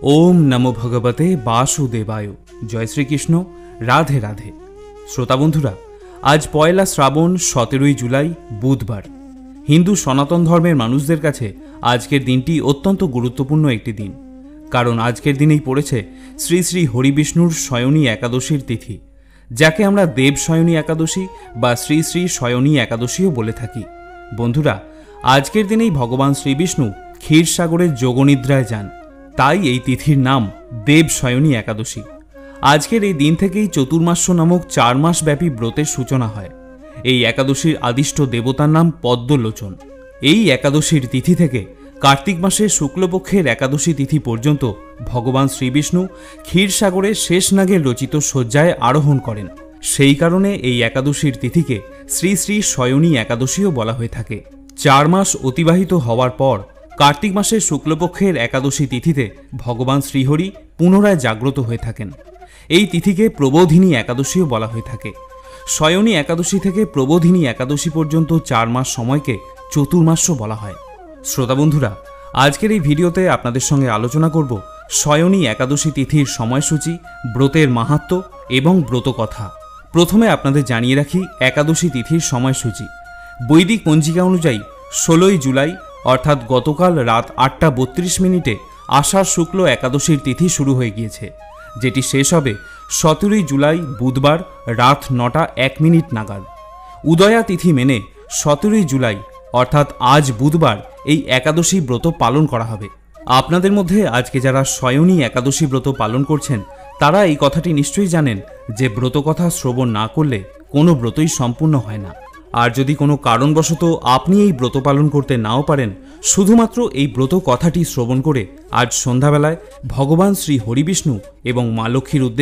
ओम नमो भगवते वासुदेवाय। जय श्रीकृष्ण। राधे राधे। श्रोता बंधुरा, आज पयला श्रावण 17 जुलाई बुधवार। हिंदू सनातन धर्मेर मानुषदेर काछे आजकेर दिनटी अत्यंत गुरुत्वपूर्ण एकटी दिन, कारण आजकेर दिनेई पड़ेछे श्री श्री हरिविष्णुर शयनी एकादशीर तिथि, जाके आमरा देव शयनी एकादशी बा श्री श्री शयनी एकादशीओ बोले थाकी। बंधुरा, आजकेर दिनेई भगवान श्रीविष्णु क्षीरसागरे जोगनिद्राय जान, ताई এই তিথির নাম দেব শয়নী একাদশী। আজকের এই দিন থেকেই চতুর্মাস্য নামক 4 মাস ব্যাপী ব্রতের সূচনা হয়। এই একাদশীর আদিষ্ট দেবতার নাম পদ্মলোচন। এই একাদশীর তিথি থেকে কার্তিক মাসের শুক্লপক্ষের একাদশী তিথি পর্যন্ত ভগবান শ্রীবিষ্ণু ক্ষীরসাগরে শেষনাগের রচিত শয্যায় আরোহণ করেন। সেই কারণে এই একাদশীর তিথিকে শ্রী শ্রী শয়নী একাদশীও বলা হয়ে থাকে। 4 মাস অতিবাহিত হওয়ার পর কার্তিক মাসের শুক্লপক্ষের একাদশী তিথিতে ভগবান শ্রীহরি পুনরায় জাগ্রত হয়ে থাকেন। এই তিথিকে প্রবোধিনী একাদশীও বলা হয়ে থাকে। শয়নী একাদশী থেকে প্রবোধিনী একাদশী পর্যন্ত 4 মাস সময়কে চতুর্মাস্য বলা হয়। শ্রোতা বন্ধুরা, আজকের এই ভিডিওতে আপনাদের সঙ্গে আলোচনা করব শয়নী একাদশী তিথির সময়সূচি, ব্রতের মাহাত্ম্য এবং ব্রত কথা। প্রথমে আপনাদের জানিয়ে রাখি একাদশী তিথির সময়সূচি। বৈদিক পঞ্জিকা অনুযায়ী 16 জুলাই অর্থাৎ গতকাল রাত 8টা 32 মিনিটে আষাঢ় শুক্ল একাদশীর তিথি শুরু হয়ে গিয়েছে, যেটি শেষ হবে 17 জুলাই বুধবার রাত 9টা 1 মিনিট নাগাদ। উদয়া তিথি মেনে 17 জুলাই অর্থাৎ আজ বুধবার এই একাদশী ব্রত পালন করা হবে। আপনাদের মধ্যে আজকে যারা শয়নী একাদশী ব্রত পালন করছেন তারা এই কথাটি নিশ্চয়ই জানেন যে ব্রত কথা শ্রবণ না করলে কোনো ব্রতই সম্পূর্ণ হয় না। আর যদি কোনো কারণবশত আপনি এই ব্রত পালন করতে নাও পারেন, শুধুমাত্র এই ব্রত কথাটি শ্রবণ করে আজ সন্ধ্যাবেলায় ভগবান শ্রী হরিবিষ্ণু এবং মা লক্ষ্মীর উদ্দেশ্যে